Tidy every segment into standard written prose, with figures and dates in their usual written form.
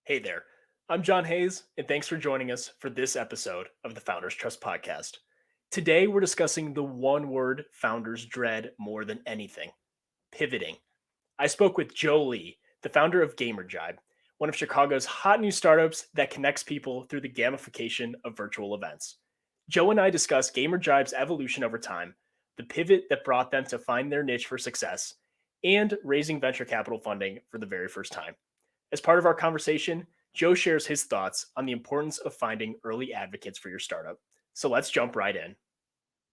Hey there, I'm John Hayes, and thanks for joining us for this episode of the Founders Trust Podcast. Today, we're discussing the one word founders dread more than anything: pivoting. I spoke with Joe Lee, the founder of Gamerjibe, one of Chicago's hot new startups that connects people through the gamification of virtual events. Joe and I discussed Gamerjibe's evolution over time, the pivot that brought them to find their niche for success, and raising venture capital funding for the very first time. As part of our conversation, Joe shares his thoughts on the importance of finding early advocates for your startup. So let's jump right in.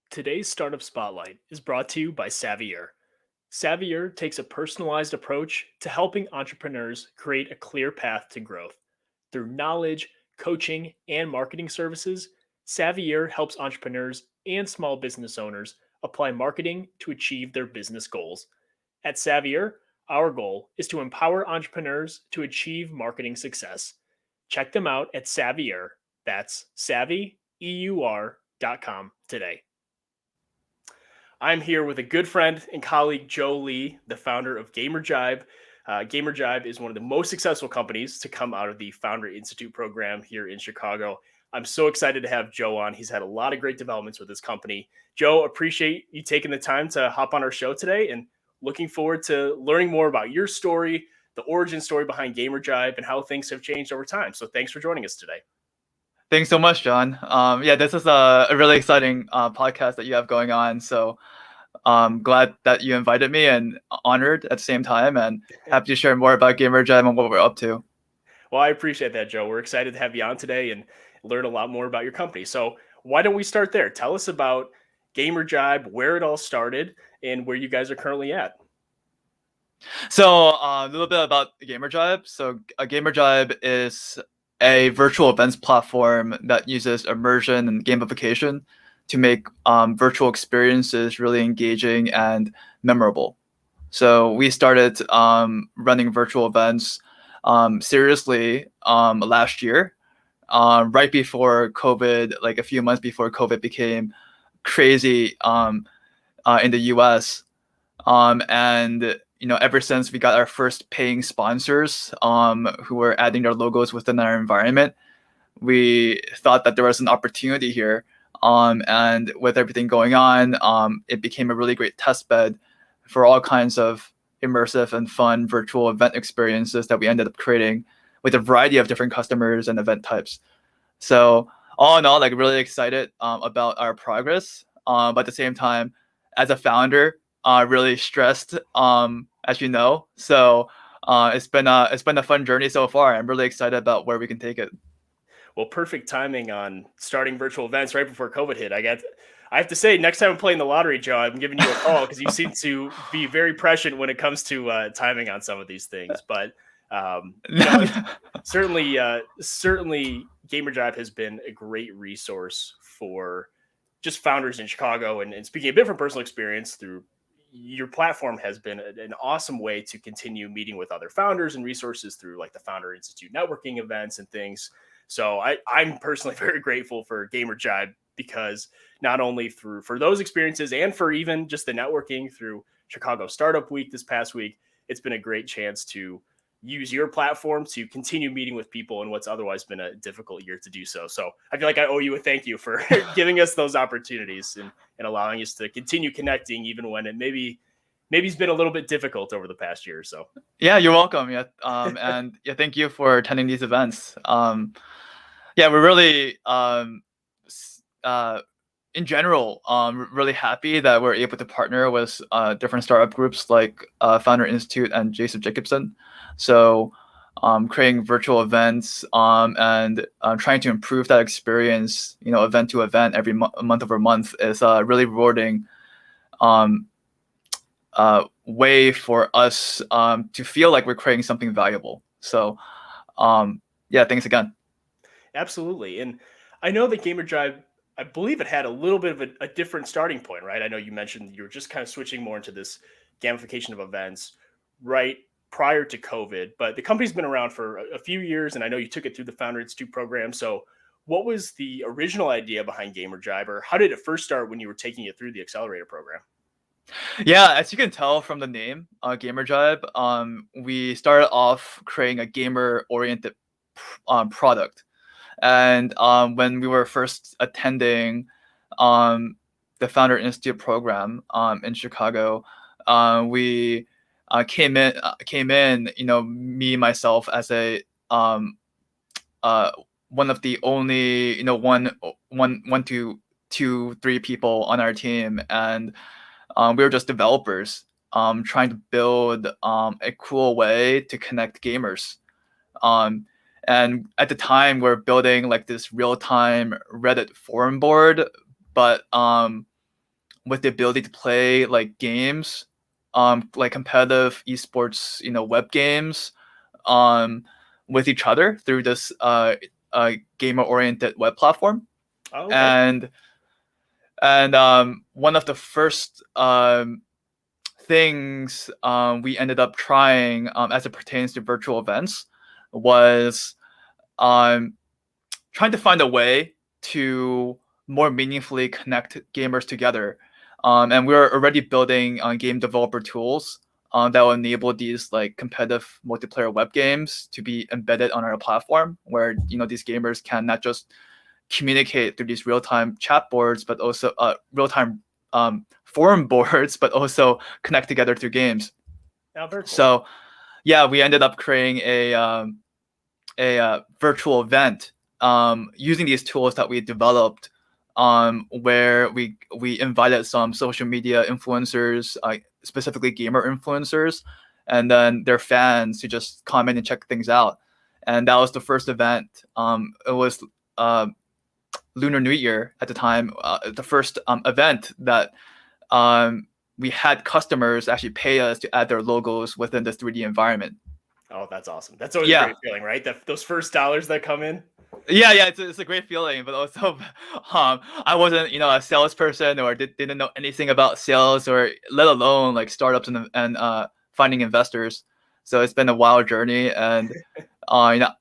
Today's Startup Spotlight is brought to you by Savier. Savier takes a personalized approach to helping entrepreneurs create a clear path to growth. Through knowledge, coaching, and marketing services, Savier helps entrepreneurs and small business owners apply marketing to achieve their business goals. At Savier, our goal is to empower entrepreneurs to achieve marketing success. Check them out at Savier, that's savvyeur.com today. I'm here with a good friend and colleague, Joe Lee, the founder of Gamerjibe. Gamerjibe is one of the most successful companies to come out of the Founder Institute program here in Chicago. I'm so excited to have Joe on. He's had a lot of great developments with his company. Joe, appreciate you taking the time to hop on our show today, and looking forward to learning more about your story, the origin story behind Gamerjibe, and how things have changed over time. So thanks for joining us today. Thanks so much, John. This is a really exciting podcast that you have going on. So glad that you invited me and honored at the same time, and happy to share more about Gamerjibe and what we're up to. Well, I appreciate that, Joe. We're excited to have you on today and learn a lot more about your company. So why don't we start there? Tell us about Gamerjibe, where it all started, and where you guys are currently at. So a little bit about Gamerjibe. So Gamerjibe is a virtual events platform that uses immersion and gamification to make virtual experiences really engaging and memorable. So we started running virtual events seriously last year, right before COVID, like a few months before COVID became crazy in the US. And ever since we got our first paying sponsors who were adding their logos within our environment, we thought that there was an opportunity here. And with everything going on, it became a really great test bed for all kinds of immersive and fun virtual event experiences that we ended up creating with a variety of different customers and event types. So all in all, like really excited about our progress, but at the same time, as a founder, really stressed, as you know. So it's been a fun journey so far. I'm really excited about where we can take it. Well, perfect timing on starting virtual events right before COVID hit. I have to say, next time I'm playing the lottery, Joe, I'm giving you a call because you seem to be very prescient when it comes to timing on some of these things. But certainly, Gamerjibe has been a great resource for just founders in Chicago. And speaking of different personal experience, through your platform has been an awesome way to continue meeting with other founders and resources through like the Founder Institute networking events and things. So I'm personally very grateful for Gamerjibe because not only for those experiences and for even just the networking through Chicago Startup Week this past week, it's been a great chance to use your platform to continue meeting with people in what's otherwise been a difficult year to do so. So I feel like I owe you a thank you for giving us those opportunities and allowing us to continue connecting even when it maybe it's been a little bit difficult over the past year or so. Yeah, you're welcome. Yeah, and yeah, thank you for attending these events. We're really, in general, really happy that we're able to partner with different startup groups like Founder Institute and Jason Jacobson. So creating virtual events and trying to improve that experience, event to event every month over month is really rewarding way for us to feel like we're creating something valuable. So thanks again. Absolutely. And I know that Gamerjibe, I believe it had a little bit of a different starting point, right? I know you mentioned you were just kind of switching more into this gamification of events right prior to COVID, but the company's been around for a few years, and I know you took it through the Founder Institute program. So what was the original idea behind Gamerjibe, or how did it first start when you were taking it through the accelerator program? Yeah, as you can tell from the name, Gamerjibe, we started off creating a gamer-oriented product. And when we were first attending the Founder Institute program in Chicago, we came in, me myself as a one of the only one to two three people on our team, and we were just developers trying to build a cool way to connect gamers. Um, and at the time, we're building like this real-time Reddit forum board, but with the ability to play like games, like competitive esports, web games, um, with each other through this gamer-oriented web platform. Oh, okay. And one of the first things we ended up trying as it pertains to virtual events was trying to find a way to more meaningfully connect gamers together. And we're already building game developer tools that will enable these like competitive multiplayer web games to be embedded on our platform, where these gamers can not just communicate through these real-time chat boards, but also real-time forum boards, but also connect together through games. Now, very cool. So yeah, we ended up creating a virtual event using these tools that we developed, where we invited some social media influencers, specifically gamer influencers, and then their fans to just come in and check things out. And that was the first event. It was Lunar New Year at the time, the first event that we had customers actually pay us to add their logos within the 3D environment. Oh, that's awesome. That's always a Yeah, great feeling, right? Those first dollars that come in. yeah, it's a great feeling, but also, I wasn't, a salesperson or didn't know anything about sales or let alone like startups and finding investors. So it's been a wild journey, and you know,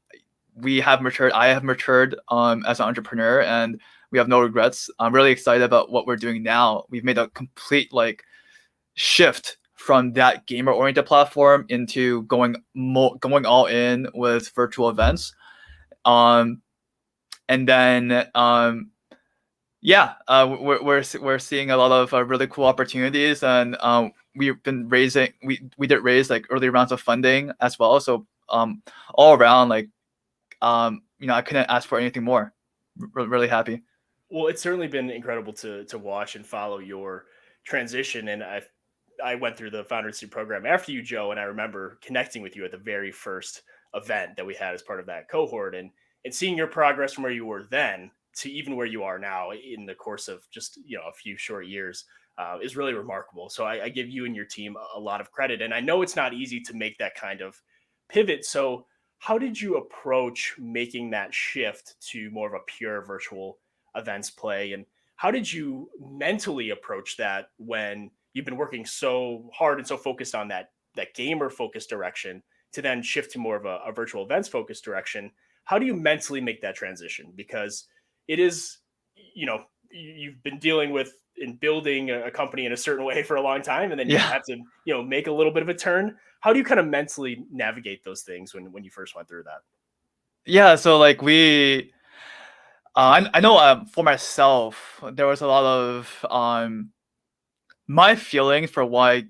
we have matured. I have matured as an entrepreneur, and we have no regrets. I'm really excited about what we're doing now. We've made a complete like shift from that gamer oriented platform into going all in with virtual events. Um, and then yeah, we're seeing a lot of really cool opportunities, and we've been raising. We did raise like early rounds of funding as well. So all around, like I couldn't ask for anything more. Really happy. Well, it's certainly been incredible to watch and follow your transition. And I went through the Founder Institute program after you, Joe, and I remember connecting with you at the very first event that we had as part of that cohort, and seeing your progress from where you were then to even where you are now in the course of just a few short years is really remarkable. So I give you and your team a lot of credit, and I know it's not easy to make that kind of pivot. So how did you approach making that shift to more of a pure virtual events play, and how did you mentally approach that when you've been working so hard and so focused on that gamer focused direction to then shift to more of a virtual events focused direction? How do you mentally make that transition? Because it is, you've been dealing with in building a company in a certain way for a long time, and then you Yeah, had to make a little bit of a turn. How do you kind of mentally navigate those things when you first went through that? yeah. So like I know for myself, there was a lot of my feeling for why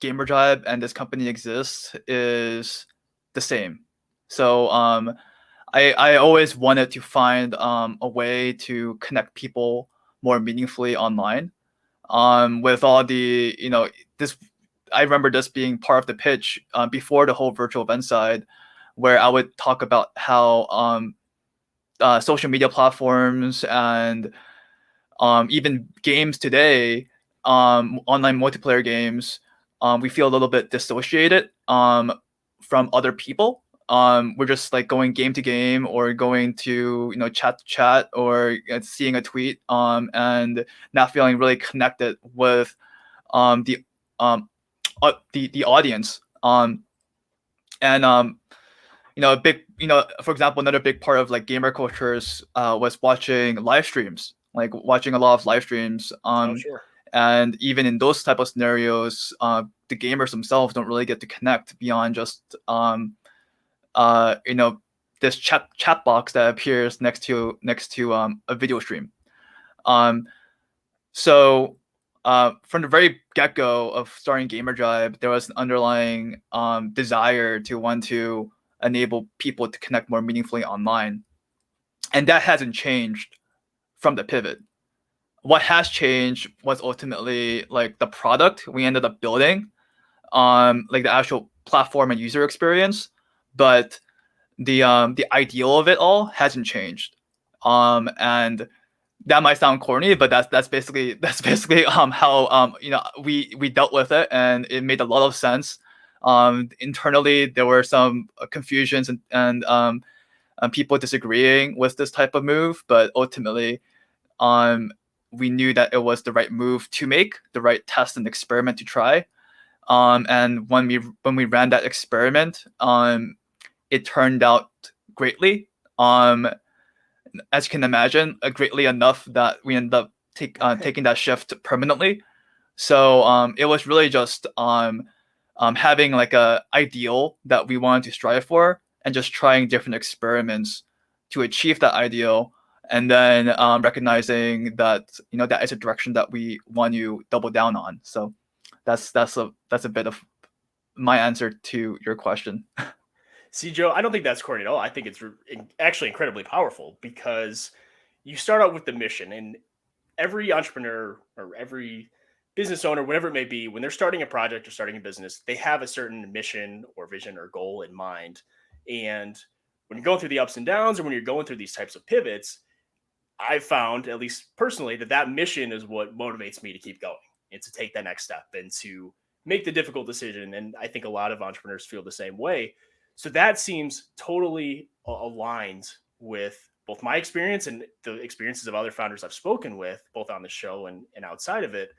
Gamerjibe and this company exists is the same. So I always wanted to find a way to connect people more meaningfully online. With all the this, I remember this being part of the pitch before the whole virtual event side, where I would talk about how social media platforms and even games today, online multiplayer games, we feel a little bit dissociated from other people. We're just like going game to game or going to chat to chat or seeing a tweet and not feeling really connected with the the audience. And a big for example, another big part of like gamer cultures was watching live streams, like watching a lot of live streams. Oh, sure. And even in those type of scenarios, the gamers themselves don't really get to connect beyond just this chat box that appears next to a video stream. Um, so from the very get-go of starting Gamerjibe, there was an underlying desire to want to enable people to connect more meaningfully online, and that hasn't changed from the pivot. What has changed was ultimately like the product we ended up building, like the actual platform and user experience, but the ideal of it all hasn't changed. And that might sound corny, but that's basically how we dealt with it, and it made a lot of sense. Internally, there were some confusions and people disagreeing with this type of move, but ultimately, we knew that it was the right move to make, the right test and experiment to try. And when we ran that experiment, it turned out greatly. As you can imagine, greatly enough that we ended up taking that shift permanently. So it was really just having like a ideal that we wanted to strive for, and just trying different experiments to achieve that ideal, and then recognizing that that is a direction that we want to double down on. So that's a bit of my answer to your question. See, Joe, I don't think that's corny at all. I think it's actually incredibly powerful because you start out with the mission, and every entrepreneur or every business owner, whatever it may be, when they're starting a project or starting a business, they have a certain mission or vision or goal in mind. And when you're going through the ups and downs, or when you're going through these types of pivots, I've found, at least personally, that mission is what motivates me to keep going and to take that next step and to make the difficult decision. And I think a lot of entrepreneurs feel the same way. So that seems totally aligned with both my experience and the experiences of other founders I've spoken with, both on the show and outside of it,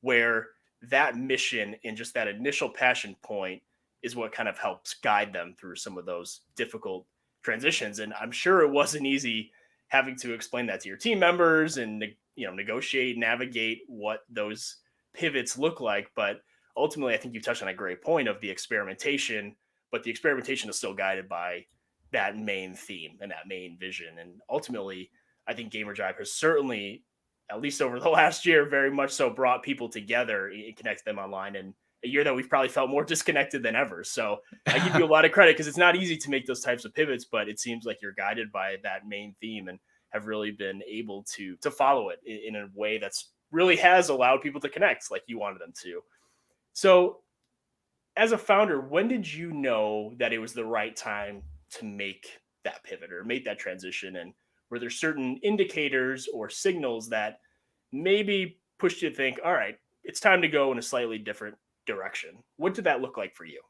where that mission and just that initial passion point is what kind of helps guide them through some of those difficult transitions. And I'm sure it wasn't easy having to explain that to your team members and negotiate, navigate what those pivots look like. But ultimately, I think you touched on a great point of the experimentation, but the experimentation is still guided by that main theme and that main vision. And ultimately, I think Gamerjibe has certainly, at least over the last year, very much so brought people together and connected them online. And a year that we've probably felt more disconnected than ever. So I give you a lot of credit because it's not easy to make those types of pivots, but it seems like you're guided by that main theme and have really been able to follow it in a way that's really has allowed people to connect like you wanted them to. So as a founder, when did you know that it was the right time to make that pivot or make that transition? And were there certain indicators or signals that maybe pushed you to think, all right, it's time to go in a slightly different direction? What did that look like for you?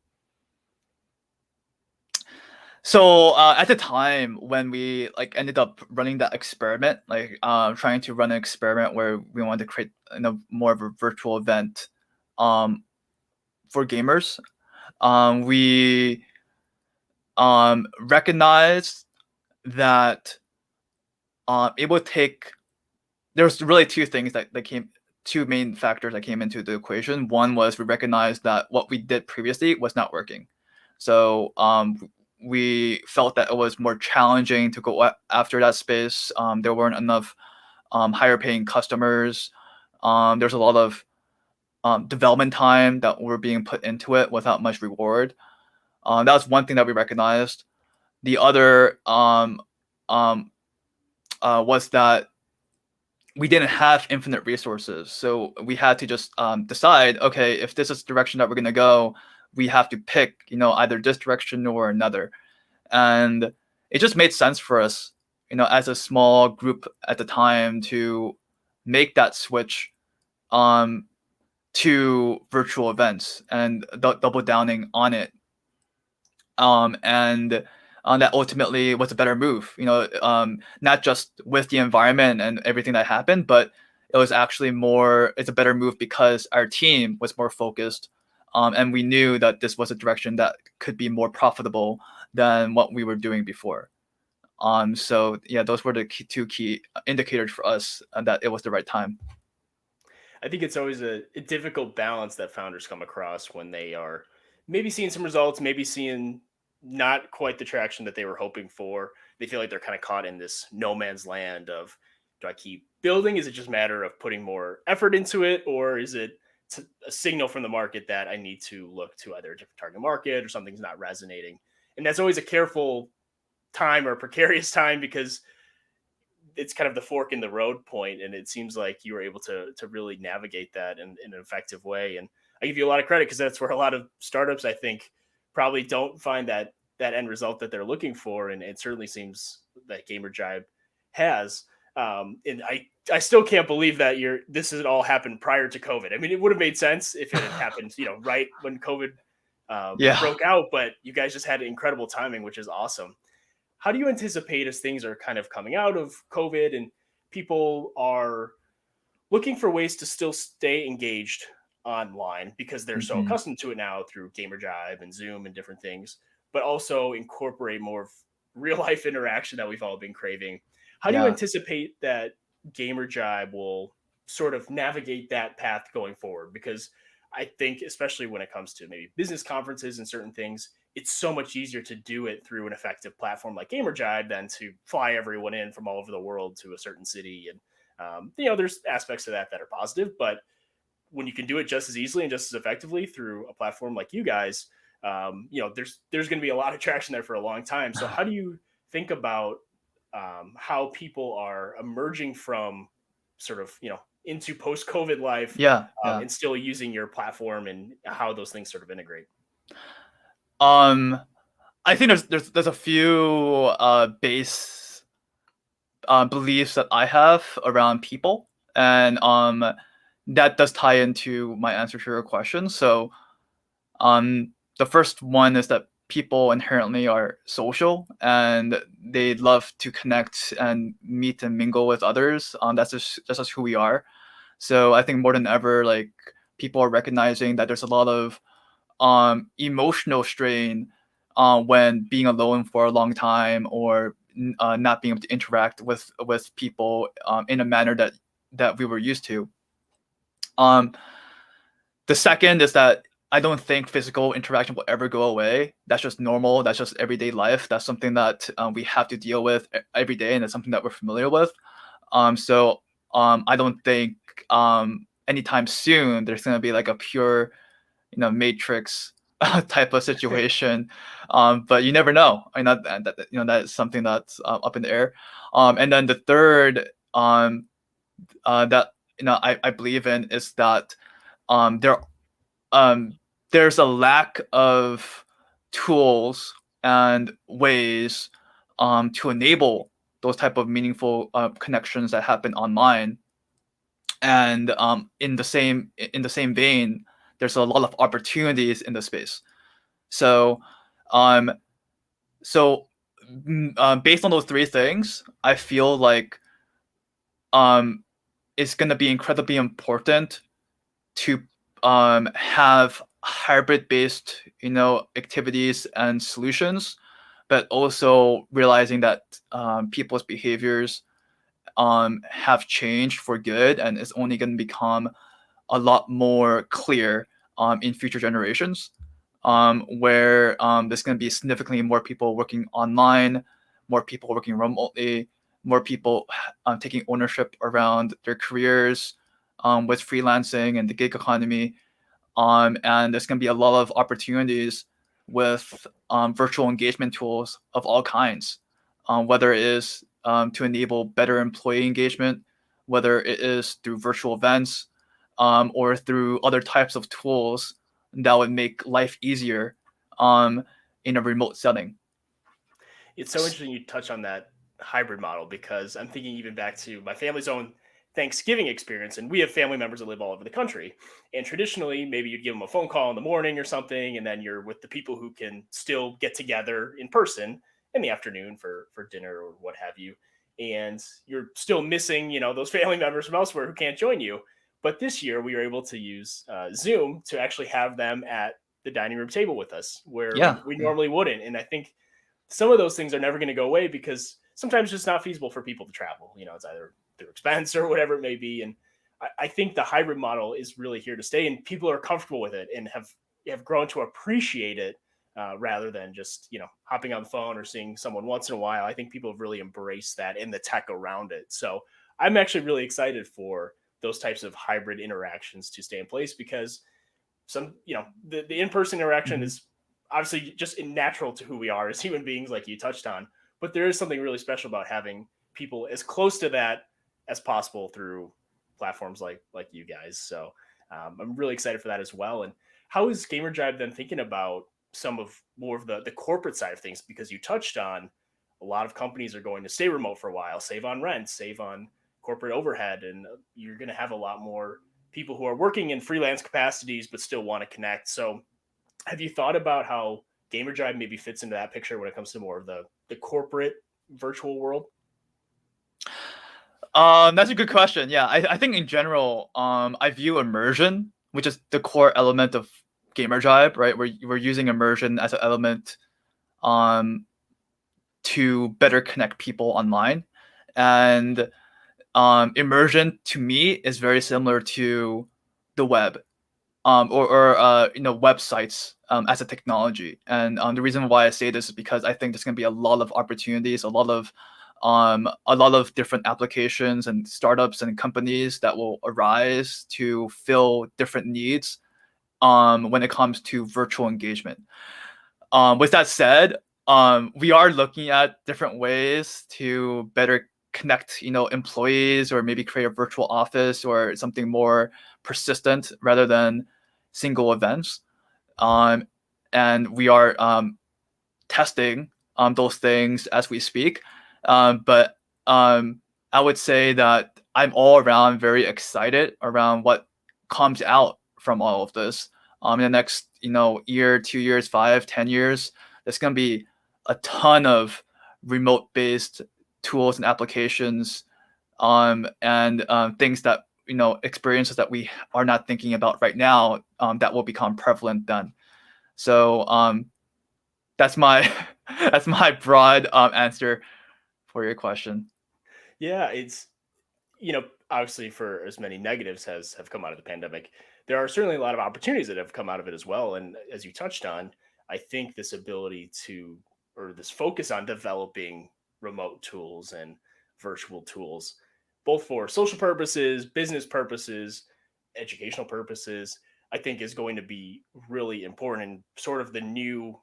So at the time when we like ended up running that experiment, like trying to run an experiment where we wanted to create more of a virtual event for gamers, we recognized that it would take. There's really two main factors that came into the equation. One was we recognized that what we did previously was not working. So we felt that it was more challenging to go after that space. There weren't enough higher paying customers. There's a lot of development time that were being put into it without much reward. That was one thing that we recognized. The other was that we didn't have infinite resources. So we had to just decide, okay, if this is the direction that we're going to go, we have to pick, either this direction or another. And it just made sense for us, as a small group at the time, to make that switch to virtual events and double downing on it. And that ultimately was a better move, not just with the environment and everything that happened, but it was actually it's a better move because our team was more focused. And we knew that this was a direction that could be more profitable than what we were doing before. So yeah, those were the two key indicators for us that it was the right time. I think it's always a difficult balance that founders come across when they are maybe seeing some results, maybe seeing not quite the traction that they were hoping for. They feel like they're kind of caught in this no man's land of, do I keep building? Is it just a matter of putting more effort into it, or is it a signal from the market that I need to look to either a different target market or something's not resonating? And that's always a careful time or precarious time, because it's kind of the fork in the road point, and it seems like you were able to really navigate that in an effective way. And I give you a lot of credit, because that's where a lot of startups, I think, probably don't find that end result that they're looking for, and it certainly seems that Gamerjibe has. And I still can't believe that this has all happened prior to COVID. I mean, it would have made sense if it had happened, right when COVID Yeah. broke out, but you guys just had incredible timing, which is awesome. How do you anticipate, as things are kind of coming out of COVID and people are looking for ways to still stay engaged online because they're so Mhm. accustomed to it now through Gamerjibe and Zoom and different things, but also incorporate more of real life interaction that we've all been craving? How do you Yeah. anticipate that Gamerjibe will sort of navigate that path going forward? Because I think, especially when it comes to maybe business conferences and certain things, it's so much easier to do it through an effective platform like Gamerjibe than to fly everyone in from all over the world to a certain city. And there's aspects of that are positive, but when you can do it just as easily and just as effectively through a platform like you guys, there's going to be a lot of traction there for a long time. So how do you think about how people are emerging from sort of into post COVID life, Yeah. Yeah. and still using your platform, and how those things sort of integrate? Um, I think there's a few base beliefs that I have around people, and that does tie into my answer to your question. So um, the first one is that people inherently are social and they love to connect and meet and mingle with others. That's just who we are. So I think more than ever, like people are recognizing that there's a lot of emotional strain when being alone for a long time, or not being able to interact with people in a manner that we were used to. Um, the second is that I don't think physical interaction will ever go away. That's just normal. That's just everyday life. That's something that we have to deal with every day, and it's something that we're familiar with. So I don't think anytime soon there's going to be like a pure, matrix type of situation. But you never know. I know that is something that's up in the air. And then the third that I believe in is that um, there um, there's a lack of tools and ways to enable those type of meaningful connections that happen online. And in the same vein, there's a lot of opportunities in the space. So, um, so based on those three things, I feel like um, it's going to be incredibly important to have hybrid based activities and solutions, but also realizing that people's behaviors have changed for good, and it's only going to become a lot more clear in future generations, where there's going to be significantly more people working online, more people working remotely, more people taking ownership around their careers with freelancing and the gig economy. And there's going to be a lot of opportunities with virtual engagement tools of all kinds, whether it is to enable better employee engagement, whether it is through virtual events, or through other types of tools that would make life easier um, in a remote setting. It's so interesting you touch on that hybrid model, because I'm thinking even back to my family's own Thanksgiving experience, and we have family members that live all over the country. And traditionally, maybe you'd give them a phone call in the morning or something, and then you're with the people who can still get together in person in the afternoon for dinner or what have you. And you're still missing, those family members from elsewhere who can't join you. But this year, we were able to use Zoom to actually have them at the dining room table with us, where Yeah, we yeah, normally wouldn't. And I think some of those things are never going to go away, because sometimes it's just not feasible for people to travel. It's either through expense or whatever it may be. And I think the hybrid model is really here to stay, and people are comfortable with it and have grown to appreciate it, rather than just hopping on the phone or seeing someone once in a while. I think people have really embraced that and the tech around it. So I'm actually really excited for those types of hybrid interactions to stay in place, because the in-person interaction Mhm. is obviously just natural to who we are as human beings, like you touched on, but there is something really special about having people as close to that as possible through platforms like you guys. So I'm really excited for that as well. And how is Gamerjibe then thinking about some of more of the corporate side of things? Because you touched on a lot of companies are going to stay remote for a while, save on rent, save on corporate overhead, and you're going to have a lot more people who are working in freelance capacities but still want to connect. So have you thought about how Gamerjibe maybe fits into that picture when it comes to more of the corporate virtual world? That's a good question. Yeah, I think in general, I view immersion, which is the core element of Gamerjibe, right? We're using immersion as an element um, to better connect people online, and immersion to me is very similar to the web, or websites as a technology. And the reason why I say this is because I think there's going to be a lot of opportunities, a lot of different applications and startups and companies that will arise to fill different needs when it comes to virtual engagement. With that said, we are looking at different ways to better connect, employees, or maybe create a virtual office or something more persistent rather than single events. Um, and we are testing those things as we speak. But I would say that I'm all around very excited around what comes out from all of this. In the next, year, 2 years, 5, 10 years, there's going to be a ton of remote-based tools and applications, and things that experiences that we are not thinking about right now, that will become prevalent then. So that's my that's my broad answer for your question. Yeah, it's obviously for as many negatives as have come out of the pandemic, there are certainly a lot of opportunities that have come out of it as well. And as you touched on, I think this ability to, or this focus on developing remote tools and virtual tools, both for social purposes, business purposes, educational purposes, I think is going to be really important and sort of the new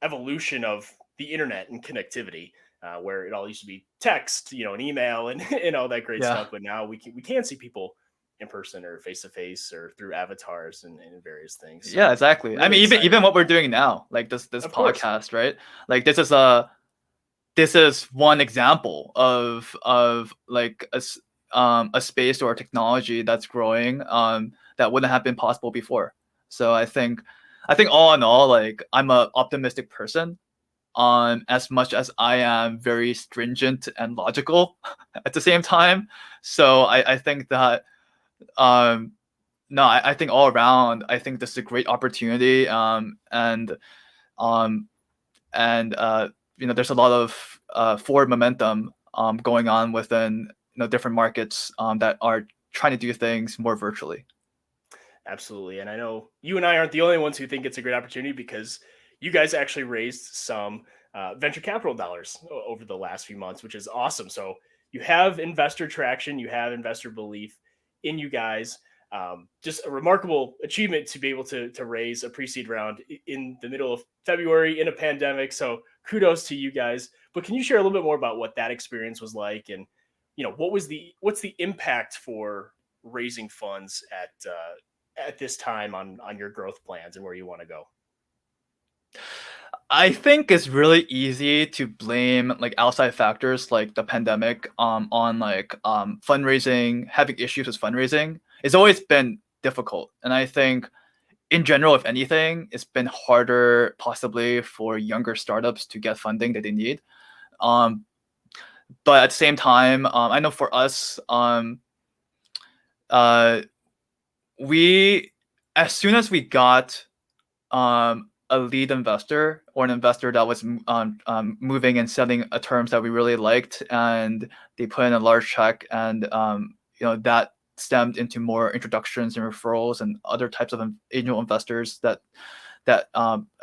evolution of the internet and connectivity, where it all used to be text, an email, and and all that great Yeah. stuff. But now we can see people in person or face to face or through avatars and various things. So Yeah, exactly. I really mean, even excited. even what we're doing now, like this Of course. podcast, right? Like this is one example of like a space or a technology that's growing, that wouldn't have been possible before. So I think all in all, like, I'm a optimistic person, as much as I am very stringent and logical at the same time. So I think that, um no, I think all around, I think this is a great opportunity, um and there's a lot of forward momentum going on within different markets that are trying to do things more virtually. Absolutely. And I know you and I aren't the only ones who think it's a great opportunity, because you guys actually raised some venture capital dollars over the last few months, which is awesome. So you have investor traction, you have investor belief in you guys. Just a remarkable achievement to be able to raise a pre-seed round in the middle of February in a pandemic. So kudos to you guys. But can you share a little bit more about what that experience was like, and what's the impact for raising funds at this time on your growth plans and where you want to go? I think it's really easy to blame like outside factors like the pandemic on like fundraising, having issues with fundraising. It's always been difficult. And I think in general, if anything, it's been harder possibly for younger startups to get funding that they need. Um, but at the same time, I know for us, uh, we as soon as we got a lead investor, or an investor that was moving and selling a terms that we really liked, and they put in a large check, and that stemmed into more introductions and referrals and other types of angel investors that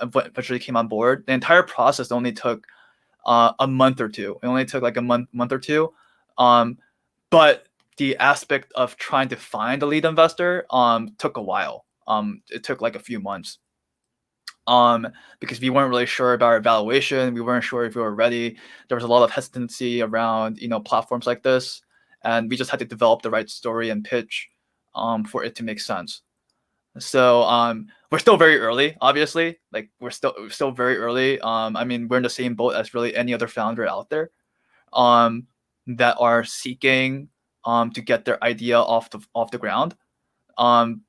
eventually came on board. The entire process only took a month or two. It only took like a month or two. But the aspect of trying to find a lead investor took a while. It took like a few months. Because we weren't really sure about our valuation. We weren't sure if we were ready. There was a lot of hesitancy around, platforms like this, and we just had to develop the right story and pitch for it to make sense. So we're still very early, obviously. Like we're still very early. I mean, we're in the same boat as really any other founder out there that are seeking to get their idea off the ground. And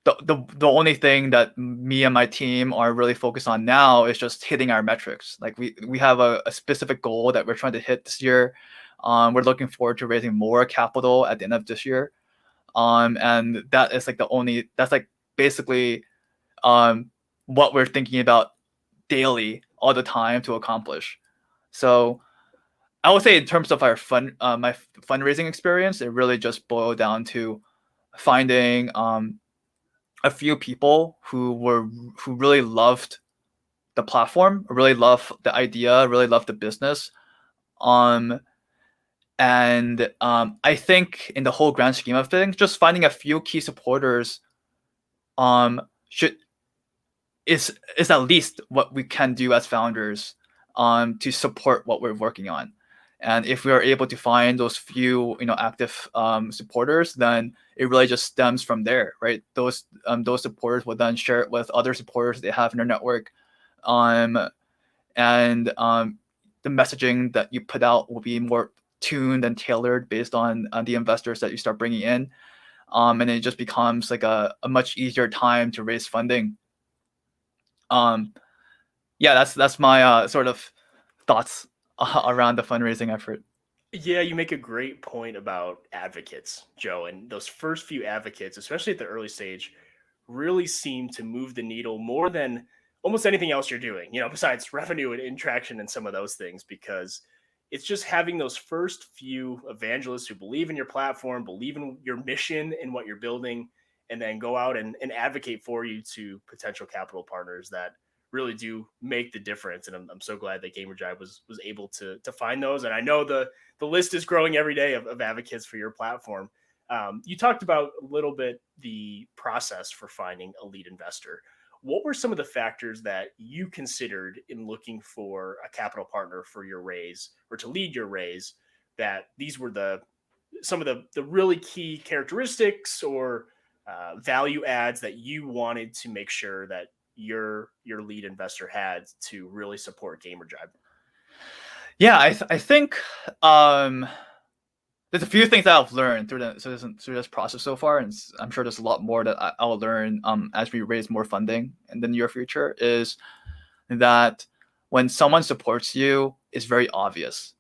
the only thing that me and my team are really focused on now is just hitting our metrics. Like we have a specific goal that we're trying to hit this year. We're looking forward to raising more capital at the end of this year. And that is like that's like basically what we're thinking about daily all the time to accomplish. So I would say in terms of our my fundraising experience, it really just boiled down to finding a few people who really loved the platform, really loved the idea, really loved the business. And I think in the whole grand scheme of things, just finding a few key supporters should is at least what we can do as founders to support what we're working on. And if we are able to find those few, active supporters, then it really just stems from there, right? Those supporters will then share it with other supporters they have in their network, and the messaging that you put out will be more tuned and tailored based on the investors that you start bringing in, and it just becomes like a much easier time to raise funding. Yeah, that's my sort of thoughts around the fundraising effort. Yeah, you make a great point about advocates, Joe. And those first few advocates, especially at the early stage, really seem to move the needle more than almost anything else you're doing, besides revenue and traction and some of those things, because it's just having those first few evangelists who believe in your platform, believe in your mission and what you're building, and then go out and advocate for you to potential capital partners that really do make the difference. And I'm so glad that Gamerjibe was able to find those. And I know the list is growing every day of advocates for your platform. You talked about a little bit the process for finding a lead investor. What were some of the factors that you considered in looking for a capital partner for your raise or to lead your raise, that these were some of the really key characteristics or value adds that you wanted to make sure that your lead investor had to really support Gamerjibe? Yeah, I think there's a few things that I've learned through this process so far, and I'm sure there's a lot more that I'll learn as we raise more funding in the near future. Is that when someone supports you, it's very obvious.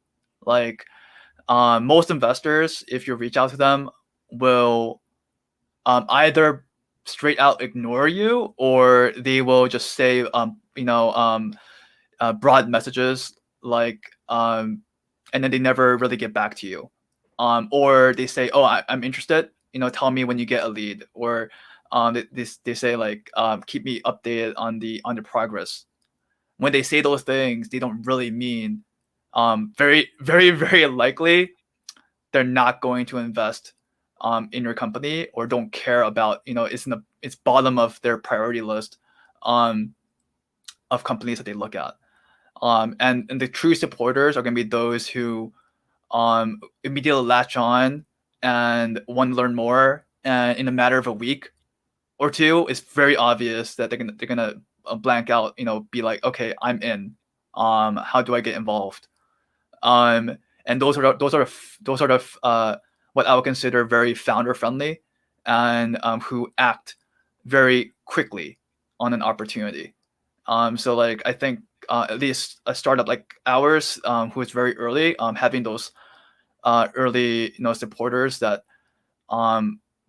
Like most investors, if you reach out to them, will either straight out ignore you, or they will just say broad messages like and then they never really get back to you, or they say, oh, I'm interested, tell me when you get a lead, or they say like keep me updated on the progress. When they say those things, they don't really mean very very very likely they're not going to invest in your company, or don't care about, it's bottom of their priority list of companies that they look at. And the true supporters are going to be those who immediately latch on and want to learn more, and in a matter of a week or two, it's very obvious that they're gonna blank out, be like, okay, I'm in. How do I get involved? And those are what I would consider very founder friendly, and who act very quickly on an opportunity. So like I think at least a startup like ours, who is very early, having those early supporters that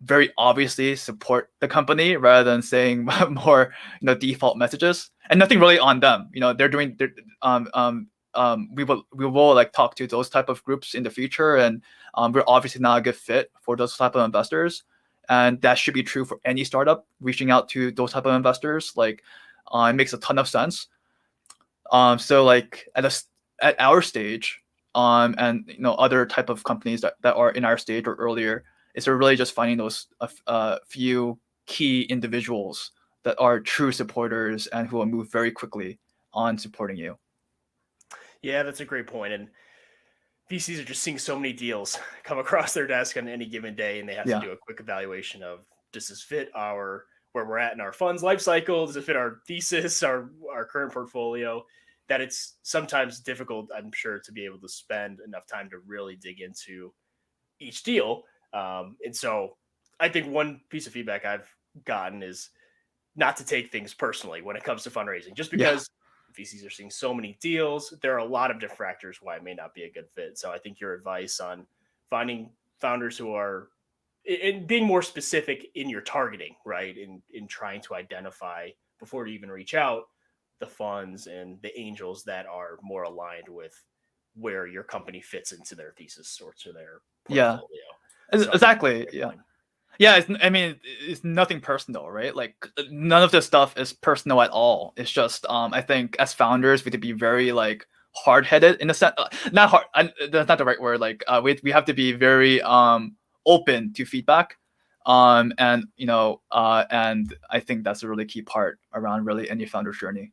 very obviously support the company rather than saying more default messages, and nothing really on them. They're doing we will like talk to those type of groups in the future, and we're obviously not a good fit for those type of investors, and that should be true for any startup reaching out to those type of investors. Like, it makes a ton of sense. So like at our stage, and other type of companies that are in our stage or earlier, is really just finding those few key individuals that are true supporters and who will move very quickly on supporting you. Yeah, that's a great point. And VCs are just seeing so many deals come across their desk on any given day, and they have to Yeah. do a quick evaluation of, does this fit our where we're at in our funds life cycle? Does it fit our thesis, our current portfolio? That it's sometimes difficult, I'm sure, to be able to spend enough time to really dig into each deal. And so I think one piece of feedback I've gotten is not to take things personally when it comes to fundraising, just Yeah. because VCs are seeing so many deals. There are a lot of different factors why it may not be a good fit. So I think your advice on finding founders who are and being more specific in your targeting, right? In trying to identify before you even reach out the funds and the angels that are more aligned with where your company fits into their thesis or to their Yeah. portfolio. So I think that's a Exactly. great Yeah. point. Yeah, it's nothing personal, right? Like, none of this stuff is personal at all. It's just, I think as founders, we have to be very like hard-headed in a sense. Not hard. That's not the right word. Like, we have to be very open to feedback, and I think that's a really key part around really any founder's journey.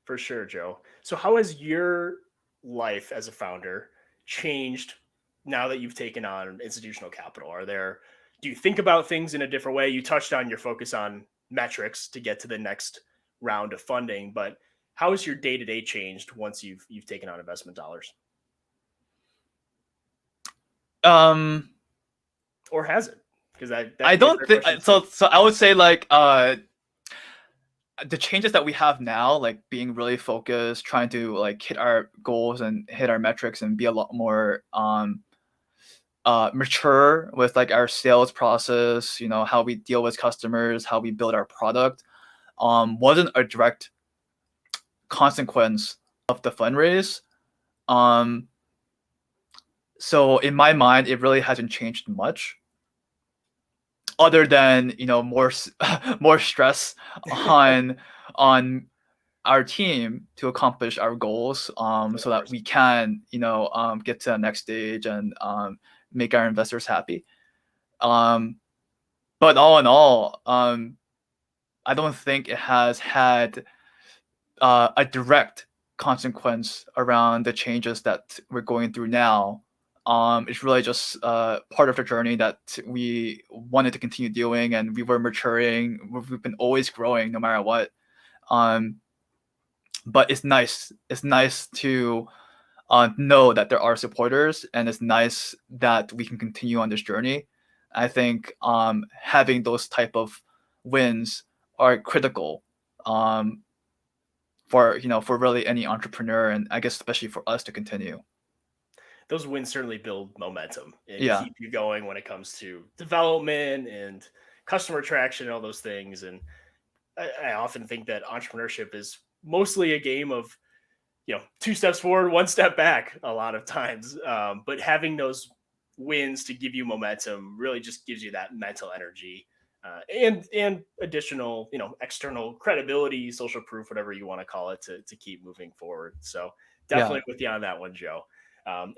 For sure, Joe. So, how has your life as a founder changed now that you've taken on institutional capital? Do you think about things in a different way? You touched on your focus on metrics to get to the next round of funding, but how has your day to day changed once you've taken on investment dollars, Um, or has it? Because that I could be a don't fair think question too. so. So I would say like the changes that we have now, like being really focused, trying to like hit our goals and hit our metrics and be a lot more mature with like our sales process, how we deal with customers, how we build our product, wasn't a direct consequence of the fundraise. Um, so in my mind, it really hasn't changed much, other than more more stress on on our team to accomplish our goals, Of so that course. we can get to the next stage and make our investors happy. Um, but all in all, I don't think it has had a direct consequence around the changes that we're going through now. It's really just part of the journey that we wanted to continue doing, and we were maturing. We've been always growing, no matter what. Um, but it's nice. It's nice to know that there are supporters, and it's nice that we can continue on this journey. I think having those type of wins are critical, um, for really any entrepreneur, and I guess especially for us to continue. Those wins certainly build momentum and Yeah, keep you going when it comes to development and customer traction and all those things. And I often think that entrepreneurship is mostly a game of, two steps forward, one step back a lot of times. But having those wins to give you momentum really just gives you that mental energy, and additional, external credibility, social proof, whatever you want to call it, to keep moving forward. So yeah. definitely with you on that one, Joe.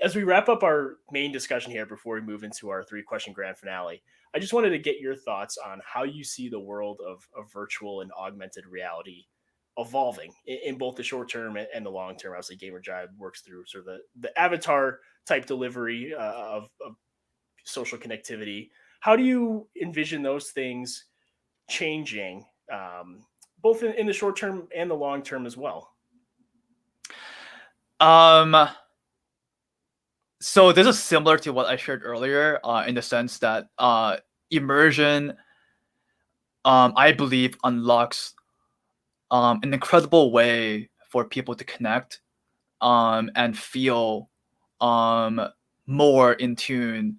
As we wrap up our main discussion here before we move into our 3-question grand finale, I just wanted to get your thoughts on how you see the world of virtual and augmented reality evolving in both the short term and the long term. Obviously, Gamerjibe works through sort of the avatar type delivery of social connectivity. How do you envision those things changing, both in the short term and the long term as well? Um, so this is similar to what I shared earlier, in the sense that immersion, I believe, unlocks an incredible way for people to connect, and feel um, more in tune,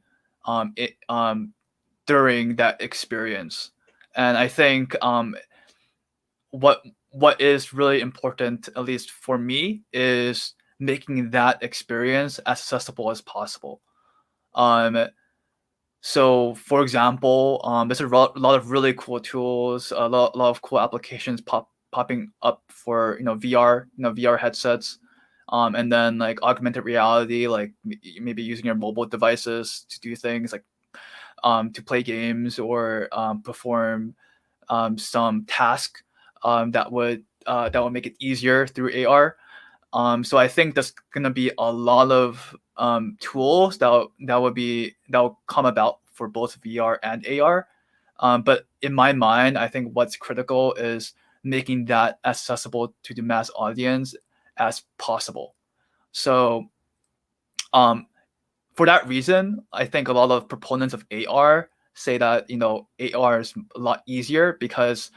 during that experience. And I think what what is really important, at least for me, is making that experience as accessible as possible. Um, So, for example, there's lot of really cool tools, lot of cool applications popping up for VR, VR headsets, and then like augmented reality, like maybe using your mobile devices to do things like to play games or perform some task that would make it easier through AR. So I think there's gonna be a lot of tools that will come about for both VR and AR. But in my mind, I think what's critical is making that accessible to the mass audience as possible. So um, for that reason, I think a lot of proponents of AR say that AR is a lot easier because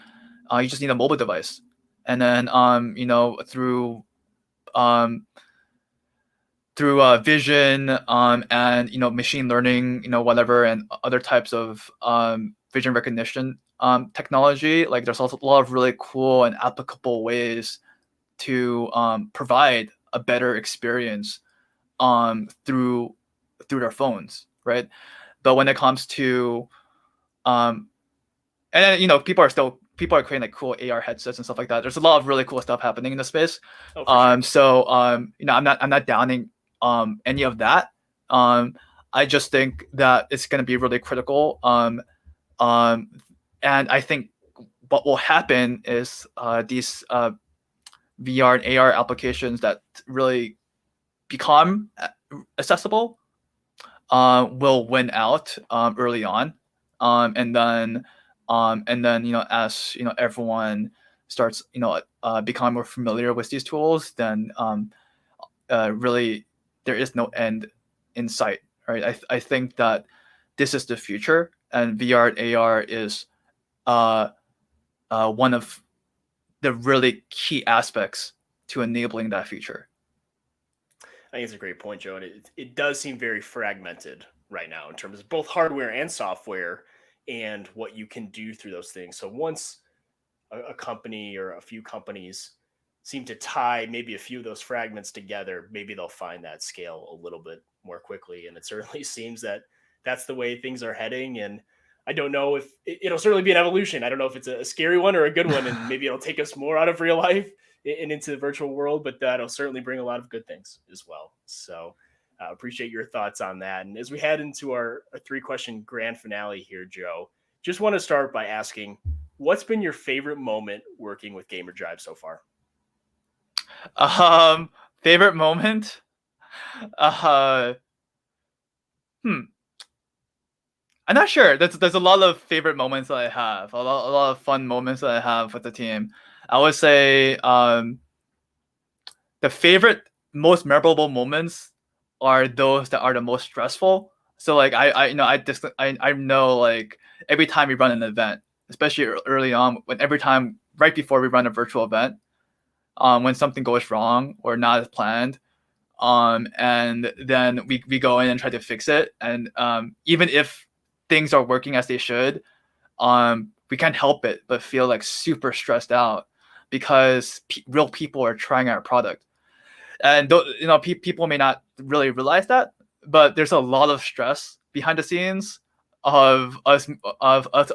you just need a mobile device, and then um, through vision and machine learning, whatever, and other types of vision recognition technology. Like there's also a lot of really cool and applicable ways to provide a better experience through their phones, right? But when it comes to um, and then people are creating like cool AR headsets and stuff like that. There's a lot of really cool stuff happening in the space. Oh, for sure. So I'm not downing any of that. I just think that it's going to be really critical. Um, and I think what will happen is these VR and AR applications that really become accessible will win out early on, and then as everyone starts becoming more familiar with these tools, then really there is no end in sight, right? I think that this is the future, and VR and AR is uh, one of the really key aspects to enabling that future. I think it's a great point, Joe. And it does seem very fragmented right now in terms of both hardware and software and what you can do through those things. So once a company or a few companies seem to tie maybe a few of those fragments together, maybe they'll find that scale a little bit more quickly. And it certainly seems that that's the way things are heading. And I don't know if it'll certainly be an evolution. I don't know if it's a scary one or a good one, and maybe it'll take us more out of real life and into the virtual world, but that'll certainly bring a lot of good things as well. So appreciate your thoughts on that. And as we head into our 3-question grand finale here, Joe, just want to start by asking, what's been your favorite moment working with Gamerjibe so far? Favorite moment? Uh, hmm. I'm not sure. There's a lot of favorite moments that I have, a lot of fun moments that I have with the team. I would say the favorite, most memorable moments are those that are the most stressful. So like I know like every time we run an event, especially early on, when every time right before we run a virtual event, when something goes wrong or not as planned, and then we go in and try to fix it, and even if things are working as they should, we can't help it but feel like super stressed out because real people are trying our product, and people may not really realize that, but there's a lot of stress behind the scenes of us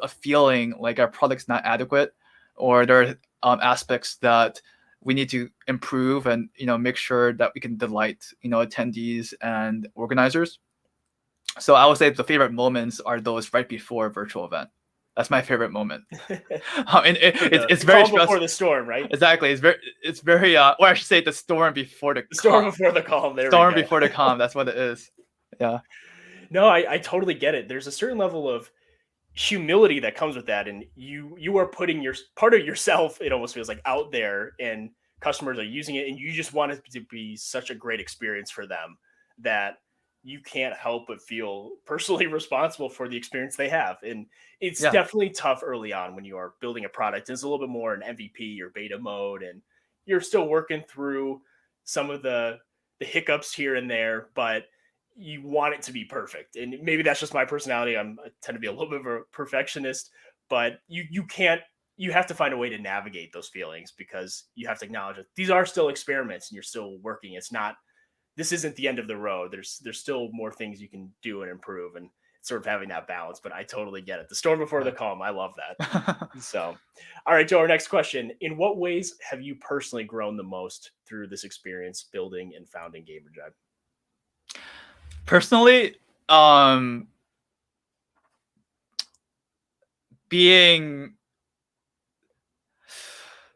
feeling like our product's not adequate, or there are aspects that we need to improve and make sure that we can delight attendees and organizers. So I would say the favorite moments are those right before a virtual event. That's my favorite moment. And it's The very calm before stressful. the storm, right? Exactly. It's very or I should say the storm before the The storm calm. before the calm. There we Storm go. before the calm. That's what it is. Yeah. No, I totally get it. There's a certain level of humility that comes with that, and you are putting your part of yourself, it almost feels like, out there, and customers are using it, and you just want it to be such a great experience for them that you can't help but feel personally responsible for the experience they have. And it's Yeah. definitely tough early on when you are building a product. It's a little bit more an MVP or beta mode, and you're still working through some of the hiccups here and there, but you want it to be perfect. And maybe that's just my personality. I tend to be a little bit of a perfectionist, but you can't, you have to find a way to navigate those feelings, because you have to acknowledge that these are still experiments and you're still working. It's not, this isn't the end of the road. There's still more things you can do and improve. And sort of having that balance. But I totally get it. The storm before the calm. I love that. So, all right, Joe, our next question. In what ways have you personally grown the most through this experience building and founding Gamerjibe? Personally, being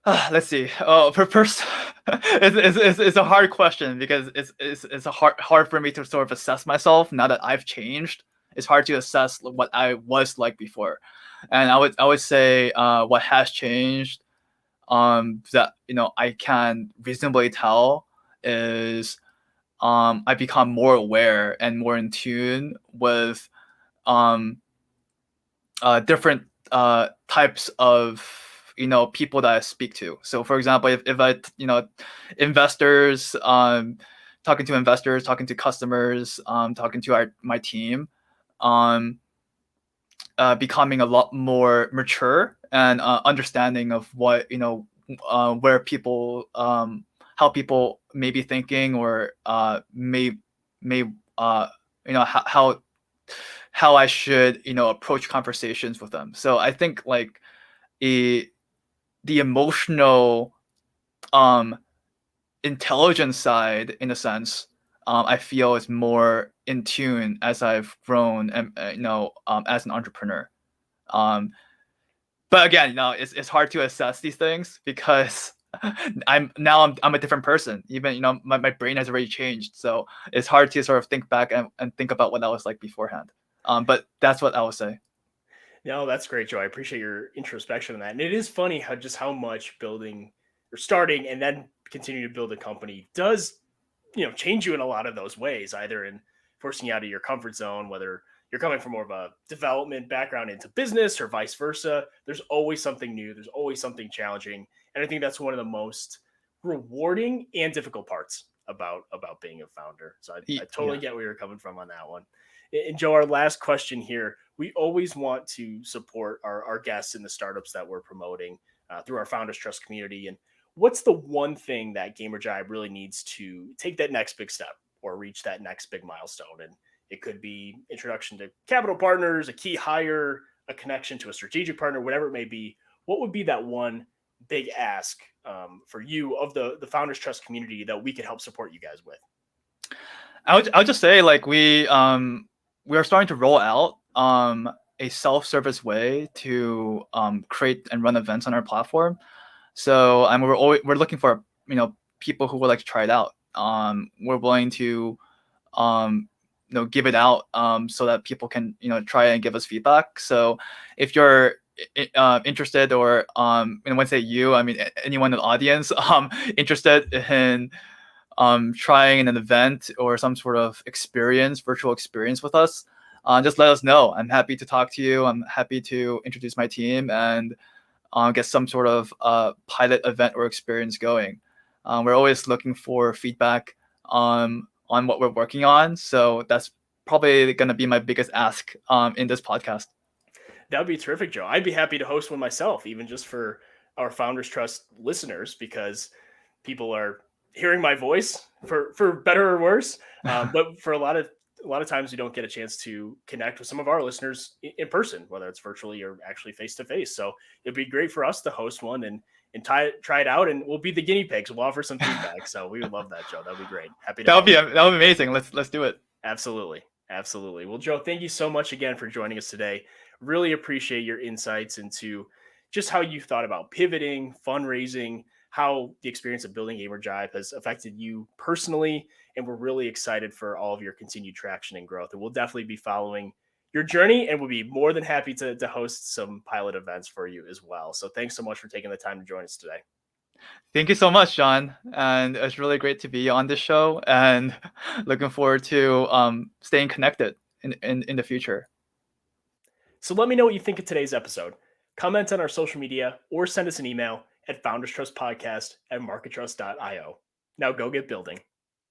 let's see. Oh, for first, it's a hard question because it's a hard for me to sort of assess myself now that I've changed. It's hard to assess what I was like before, and I would say what has changed that I can reasonably tell is I become more aware and more in tune with um different types of people that I speak to. So for example, if I investors, talking to investors, talking to customers, talking to my team, um becoming a lot more mature and understanding of what where people how people may be thinking or may how I should approach conversations with them. So I think like a the emotional um intelligence side, in a sense, I feel is more in tune as I've grown and as an entrepreneur. um but again, it's hard to assess these things because I'm a different person. Even my brain has already changed, so it's hard to sort of think back and think about what I was like beforehand. But that's what I would say. No, that's great, Joe. I appreciate your introspection on that. And it is funny how much building or starting and then continue to build a company does, change you in a lot of those ways, either in forcing you out of your comfort zone, whether you're coming from more of a development background into business or vice versa. There's always something new, there's always something challenging. And I think that's one of the most rewarding and difficult parts about being a founder. So I totally Yeah. get where you're coming from on that one. And Joe, our last question here, we always want to support our guests in the startups that we're promoting through our Founders Trust community. And what's the one thing that Gamerjibe really needs to take that next big step or reach that next big milestone? And it could be introduction to capital partners, a key hire, a connection to a strategic partner, whatever it may be. What would be that one big ask for you of the Founders Trust community that we could help support you guys with? I would just say like we are starting to roll out a self-service way to create and run events on our platform. So we're looking for people who would like to try it out. We're willing to give it out so that people can try and give us feedback. So if you're interested, or and when I say you, I mean anyone in the audience interested in trying an event or some sort of virtual experience with us, just let us know. I'm happy to talk to you. I'm happy to introduce my team and get some sort of pilot event or experience going. We're always looking for feedback on what we're working on. So that's probably going to be my biggest ask in this podcast. That would be terrific, Joe. I'd be happy to host one myself, even just for our Founders Trust listeners, because people are hearing my voice for better or worse. But for a lot of times, we don't get a chance to connect with some of our listeners in person, whether it's virtually or actually face to face. So it'd be great for us to host one and try it out, and we'll be the guinea pigs. We'll offer some feedback. So we would love that, Joe. That'd be great. Happy to help. That would be amazing. Let's do it. Absolutely. Absolutely. Well, Joe, thank you so much again for joining us today. Really appreciate your insights into just how you thought about pivoting, fundraising, how the experience of building Gamerjibe has affected you personally. And we're really excited for all of your continued traction and growth. And we'll definitely be following your journey, and we'll be more than happy to host some pilot events for you as well. So thanks so much for taking the time to join us today. Thank you so much, John. And it's really great to be on this show, and looking forward to staying connected in the future. So let me know what you think of today's episode. Comment on our social media or send us an email at founderstrustpodcast@markettrust.io. Now go get building.